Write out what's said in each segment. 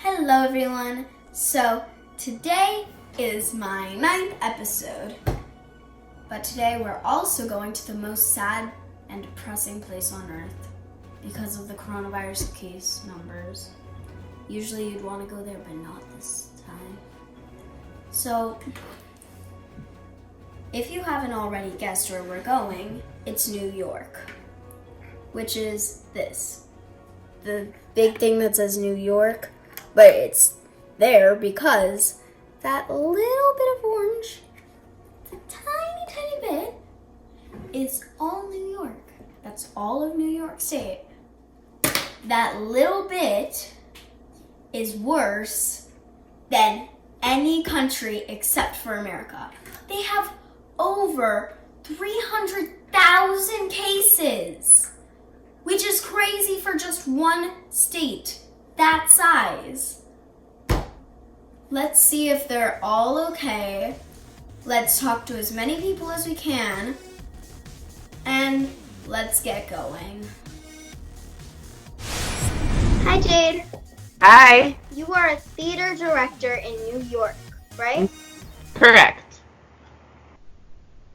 Hello everyone. So today is my 9th episode. But today we're also going to the most sad and depressing place on earth because of the coronavirus case numbers. Usually you'd want to go there, but not this time. So if you haven't already guessed where we're going, it's New York, which is this. The big thing that says New York, but it's there because that little bit of orange, the tiny bit, is all New York. That's all of New York State. That little bit is worse than any country except for America. They have over 300,000 cases, which is crazy for just one state that size. Let's see if they're all okay. Let's talk to as many people as we can, and let's get going. Hi, Jade. Hi. You are a theater director in New York, right? Correct.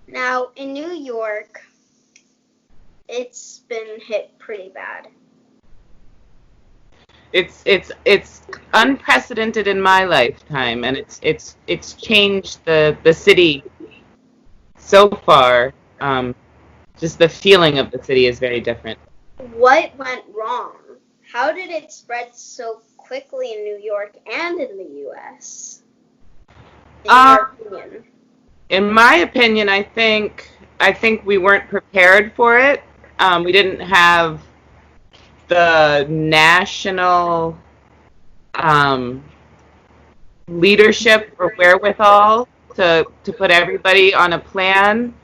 Now, in New York, it's been hit pretty bad. It's unprecedented in my lifetime, and it's changed the city so far. Just the feeling of the city is very different. What went wrong? How did it spread so quickly in New York and in the U.S.? In your opinion? In my opinion, I think we weren't prepared for it. We didn't have the national leadership or wherewithal to put everybody on a plan.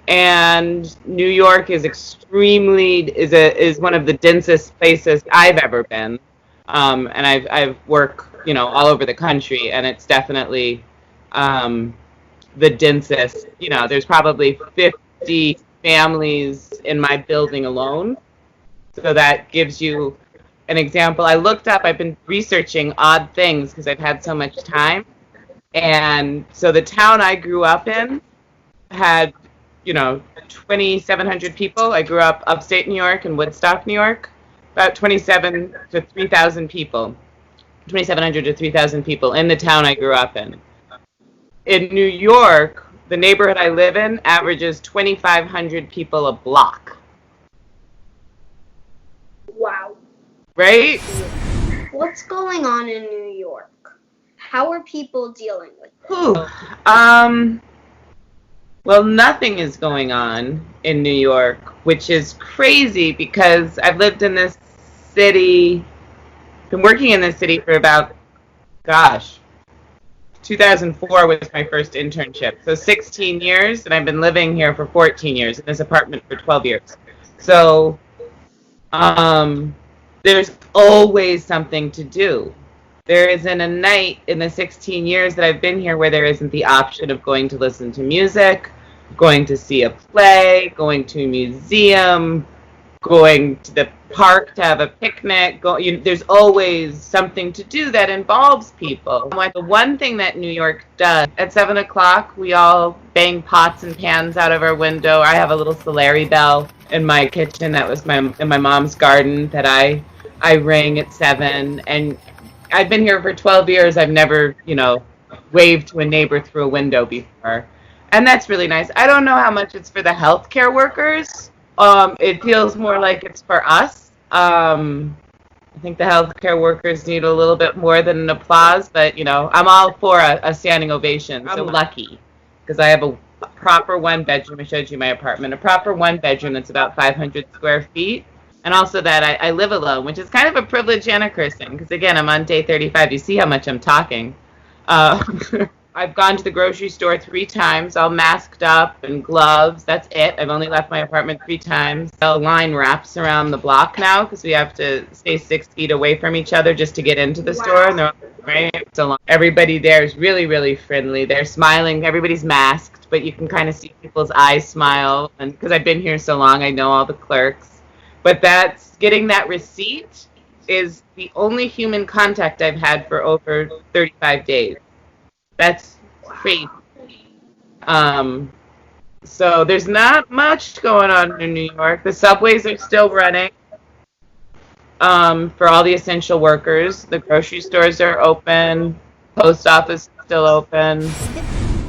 And New York is is one of the densest places I've ever been. And I've worked all over the country, and it's definitely the densest. There's probably 50 families in my building alone. So that gives you an example. I've been researching odd things because I've had so much time. And so the town I grew up in had, 2,700 people. I grew up upstate New York in Woodstock, New York. About 2,700 to 3,000 people in the town I grew up in. In New York, the neighborhood I live in averages 2,500 people a block. Wow. Right? What's going on in New York? How are people dealing with it? Well, nothing is going on in New York, which is crazy because I've lived in this city, been working in this city for about, 2004 was my first internship. So 16 years, and I've been living here for 14 years, in this apartment for 12 years. So, there's always something to do. There isn't a night in the 16 years that I've been here where there isn't the option of going to listen to music, going to see a play, going to a museum, going to the park to have a picnic. There's always something to do that involves people. Like the one thing that New York does, at 7 o'clock, we all bang pots and pans out of our window. I have a little Solari bell in my kitchen that was in my mom's garden that I rang at 7, and I've been here for 12 years. I've never, waved to a neighbor through a window before. And that's really nice. I don't know how much it's for the healthcare workers. It feels more like it's for us. I think the healthcare workers need a little bit more than an applause, but, I'm all for a standing ovation. I'm lucky because I have a proper one bedroom. I showed you my apartment, a proper one bedroom that's about 500 square feet. And also that I live alone, which is kind of a privilege and a cursing, because again, I'm on day 35. You see how much I'm talking. I've gone to the grocery store 3 times, all masked up and gloves. That's it. I've only left my apartment 3 times. The line wraps around the block now because we have to stay 6 feet away from each other just to get into the store. And so everybody there is really, really friendly. They're smiling. Everybody's masked, but you can kind of see people's eyes smile. And because I've been here so long, I know all the clerks. But that's getting that receipt is the only human contact I've had for over 35 days. That's crazy. So there's not much going on in New York. The subways are still running for all the essential workers. The grocery stores are open. Post office is still open.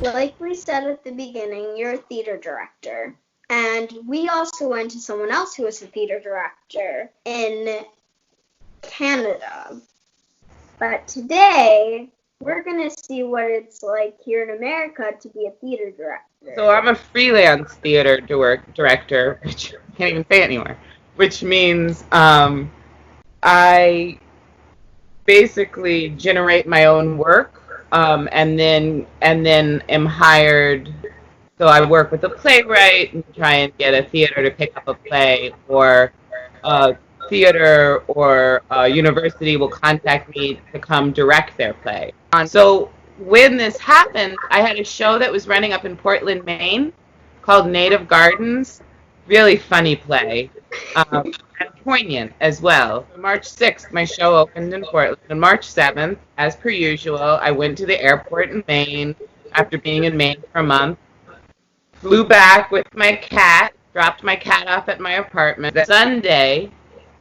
Like we said at the beginning, you're a theater director. And we also went to someone else who was a theater director in Canada. But today, we're going to see what it's like here in America to be a theater director. So I'm a freelance theater director, which I can't even say it anymore, which means I basically generate my own work, and then am hired. So I work with a playwright and try and get a theater to pick up a play, or a theater or a university will contact me to come direct their play. So when this happened, I had a show that was running up in Portland, Maine, called Native Gardens. Really funny play, and poignant as well. March 6th, my show opened in Portland. On March 7th, as per usual, I went to the airport in Maine after being in Maine for a month. Flew back with my cat, dropped my cat off at my apartment. Sunday,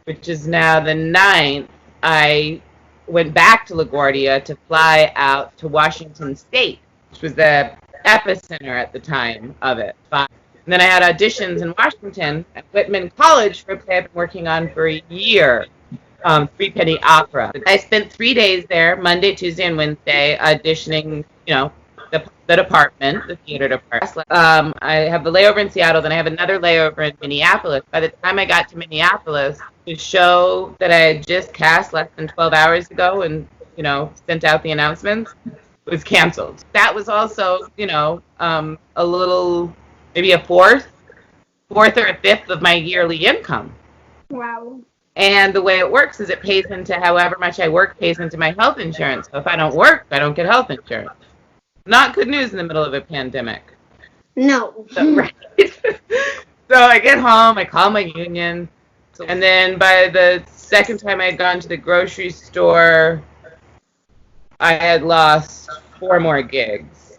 which is now the 9th, I went back to LaGuardia to fly out to Washington State, which was the epicenter at the time of it. And then I had auditions in Washington at Whitman College for a play I've been working on for a year, Three Penny Opera. I spent 3 days there, Monday, Tuesday, and Wednesday, auditioning, the department, the theater department. I have a layover in Seattle, then I have another layover in Minneapolis. By the time I got to Minneapolis, the show that I had just cast less than 12 hours ago and, sent out the announcements was canceled. That was also, a little, maybe a fourth or a fifth of my yearly income. Wow. And the way it works is it pays into however much I work, pays into my health insurance. So if I don't work, I don't get health insurance. Not good news in the middle of a pandemic. No. So, right. So I get home, I call my union, and then by the second time I had gone to the grocery store, I had lost 4 more gigs.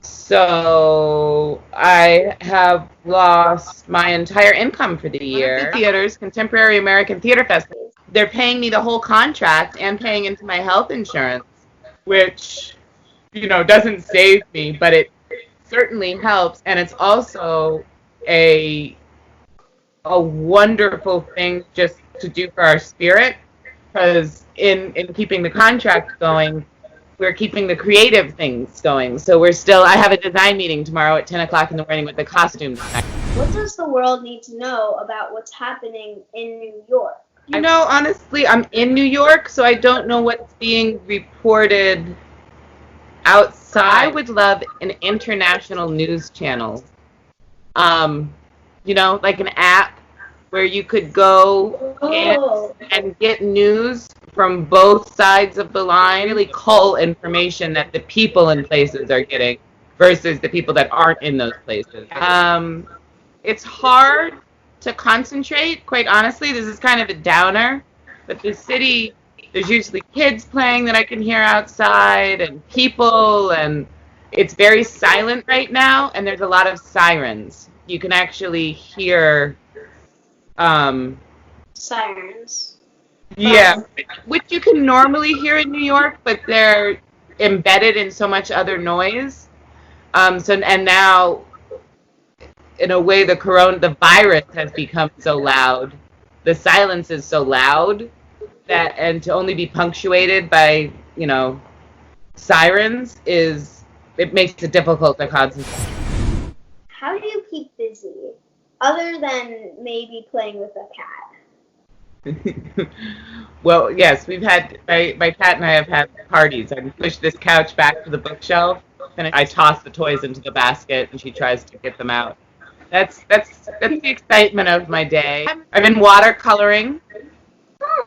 So I have lost my entire income for the year. Theaters, Contemporary American Theater Festival, they're paying me the whole contract and paying into my health insurance, which doesn't save me, but it certainly helps, and it's also a wonderful thing just to do for our spirit, because in keeping the contract going, we're keeping the creative things going. So I have a design meeting tomorrow at 10 o'clock in the morning with the costume designer. What does the world need to know about what's happening in New York? Honestly, I'm in New York, so I don't know what's being reported outside. I would love an international news channel. Like an app where you could go and get news from both sides of the line, really cull information that the people in places are getting versus the people that aren't in those places. It's hard to concentrate, quite honestly. This is kind of a downer, but the city, there's usually kids playing that I can hear outside and people, and it's very silent right now, and there's a lot of sirens. You can actually hear sirens. Yeah, which you can normally hear in New York, but they're embedded in so much other noise. And now, in a way, the virus has become so loud. The silence is so loud and to only be punctuated by, sirens it makes it difficult to concentrate. How do you keep busy, other than maybe playing with a cat? Well, yes, we've had my cat and I have had parties. I push this couch back to the bookshelf, and I toss the toys into the basket, and she tries to get them out. That's the excitement of my day. I've been watercoloring.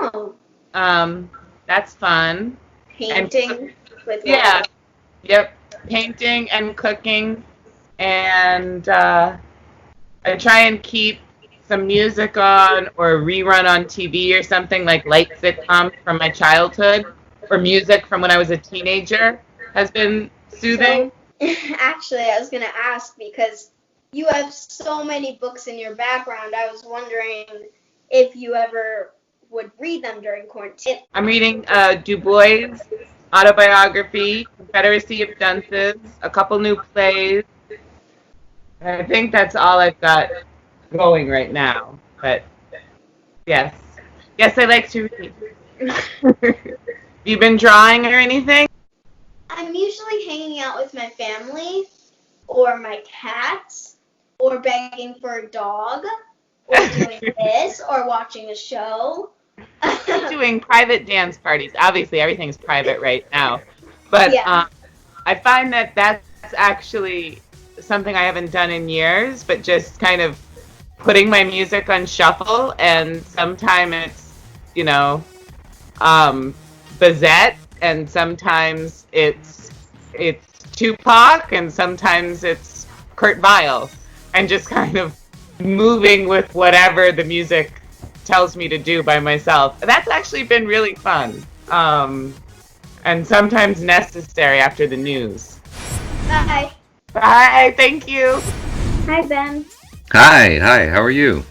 Oh. That's fun. Painting with water. Yep. Painting and cooking, and I try and keep some music on or a rerun on TV or something like light sitcoms from my childhood or music from when I was a teenager has been soothing. So, actually, I was going to ask because you have so many books in your background. I was wondering if you ever would read them during quarantine. I'm reading Du Bois' autobiography, Confederacy of Dunces, a couple new plays. I think that's all I've got going right now. But yes, I like to read. You been drawing or anything? I'm usually hanging out with my family or my cats or begging for a dog or doing this or watching a show. Doing private dance parties. Obviously, everything's private right now. But Yeah. I find that that's actually something I haven't done in years, but just kind of putting my music on shuffle, and sometimes it's, Bizette, and sometimes it's Tupac, and sometimes it's Kurt Vile, and just kind of moving with whatever the music tells me to do by myself. That's actually been really fun, and sometimes necessary after the news. Bye. Bye, thank you. Hi, Ben. Hi, how are you?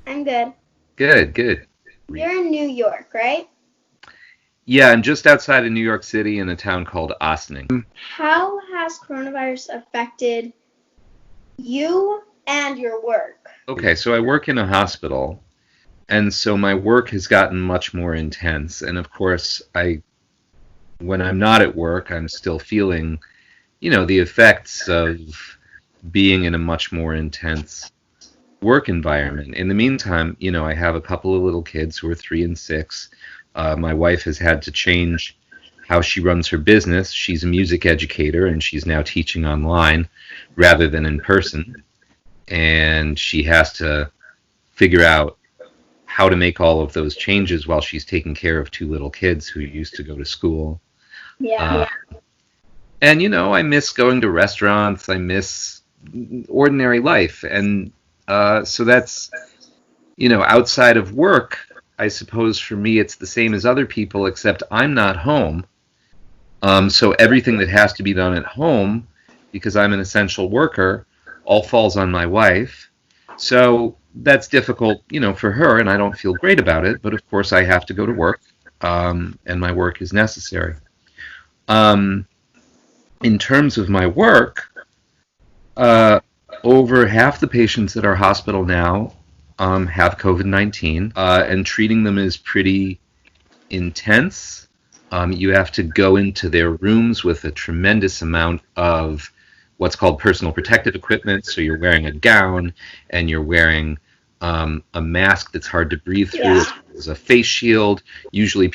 I'm good. Good. You're in New York, right? Yeah, I'm just outside of New York City in a town called Ossining. How has coronavirus affected you and your work? Okay, so I work in a hospital, and so my work has gotten much more intense. And of course, when I'm not at work, I'm still feeling, the effects of being in a much more intense work environment. In the meantime, I have a couple of little kids who are 3 and 6. My wife has had to change how she runs her business. She's a music educator, and she's now teaching online rather than in person. And she has to figure out how to make all of those changes while she's taking care of 2 little kids who used to go to school. Yeah. And, I miss going to restaurants. I miss ordinary life. And so that's, outside of work, I suppose for me it's the same as other people, except I'm not home. So everything that has to be done at home, because I'm an essential worker, all falls on my wife. So that's difficult, for her, and I don't feel great about it. But of course I have to go to work, and my work is necessary. In terms of my work, over half the patients at our hospital now have COVID-19, and treating them is pretty intense. You have to go into their rooms with a tremendous amount of what's called personal protective equipment. So you're wearing a gown, and you're wearing a mask that's hard to breathe through. Yeah. There's a face shield. Usually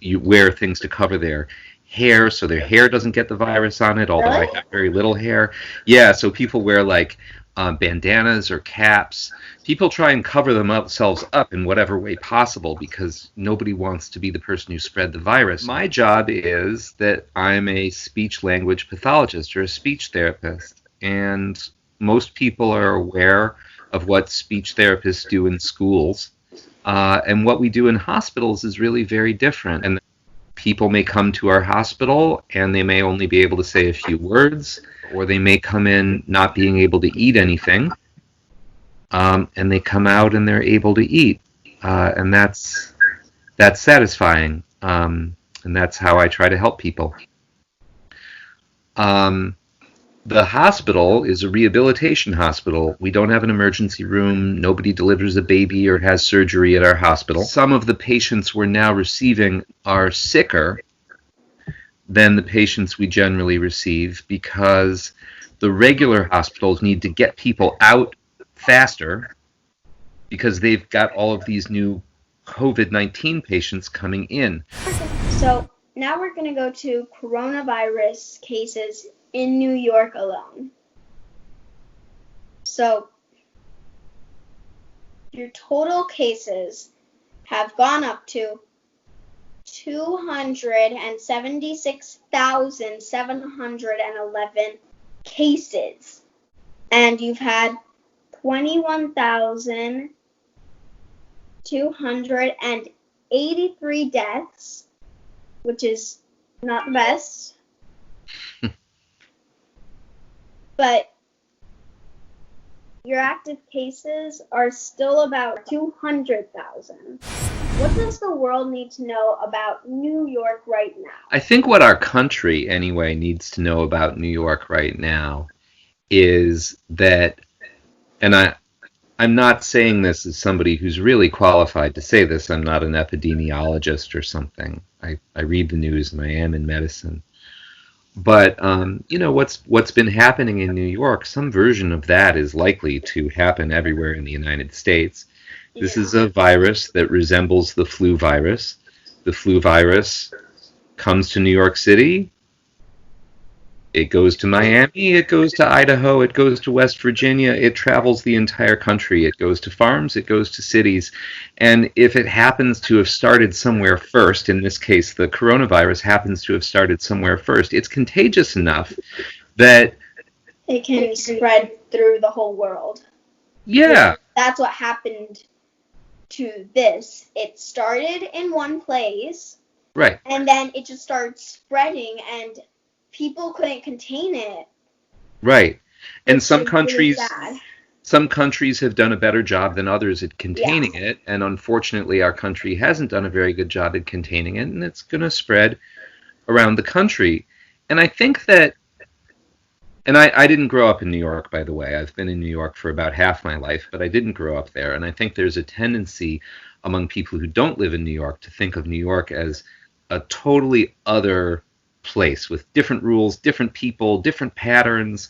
you wear things to cover their hair so their hair doesn't get the virus on it, although Really? I have very little hair. Yeah, so people wear like bandanas or caps. People try and cover themselves up in whatever way possible because nobody wants to be the person who spread the virus. My job is that I'm a speech language pathologist or a speech therapist, and most people are aware of what speech therapists do in schools, and what we do in hospitals is really very different. And people may come to our hospital and they may only be able to say a few words, or they may come in not being able to eat anything, and they come out and they're able to eat, and that's satisfying, and that's how I try to help people. The hospital is a rehabilitation hospital. We don't have an emergency room. Nobody delivers a baby or has surgery at our hospital. Some of the patients we're now receiving are sicker than the patients we generally receive because the regular hospitals need to get people out faster because they've got all of these new COVID-19 patients coming in. So now we're going to go to coronavirus cases in New York alone. So your total cases have gone up to 276,711 cases. And you've had 21,283 deaths, which is not the best. But your active cases are still about 200,000. What does the world need to know about New York right now? I think what our country, anyway, needs to know about New York right now is that, and I'm not saying this as somebody who's really qualified to say this. I'm not an epidemiologist or something. I read the news and I am in medicine. But what's been happening in New York, some version of that is likely to happen everywhere in the United States. This is a virus that resembles the flu virus. The flu virus comes to New York City. It goes to Miami, it goes to Idaho, it goes to West Virginia, it travels the entire country. It goes to farms, it goes to cities. And if it happens to have started somewhere first, in this case the coronavirus happens to have started somewhere first, it's contagious enough that it can spread through the whole world. Yeah. That's what happened to this. It started in one place. Right. And then it just started spreading and people couldn't contain it. Right. And some Really countries sad. some countries have done a better job than others at containing it, and unfortunately our country hasn't done a very good job at containing it, and it's going to spread around the country. And I think that, and I didn't grow up in New York, by the way. I've been in New York for about half my life, but I didn't grow up there. And I think there's a tendency among people who don't live in New York to think of New York as a totally other place with different rules, different people, different patterns.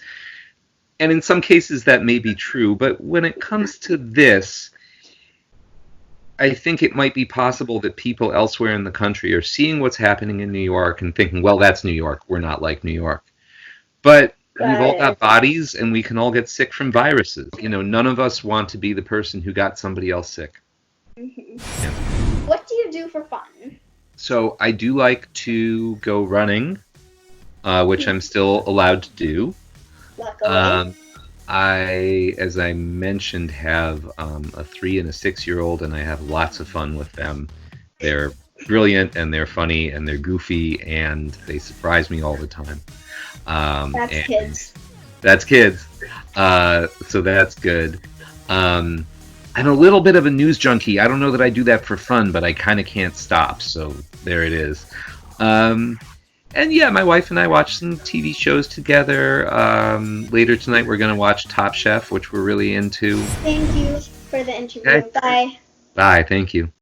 And in some cases that may be true, but when it comes to this, I think it might be possible that people elsewhere in the country are seeing what's happening in New York and thinking, well, that's New York, we're not like New York. But we've all got bodies and we can all get sick from viruses. None of us want to be the person who got somebody else sick. Mm-hmm. Yeah. What do you do for fun? So I do like to go running, which I'm still allowed to do. Luckily. I, as I mentioned, have a 3 and a 6-year-old, and I have lots of fun with them. They're brilliant, and they're funny, and they're goofy, and they surprise me all the time. That's kids. That's kids. So that's good. I'm a little bit of a news junkie. I don't know that I do that for fun, but I kind of can't stop. So there it is. And yeah, my wife and I watch some TV shows together. Later tonight, we're going to watch Top Chef, which we're really into. Thank you for the interview. Okay. Bye. Bye. Thank you.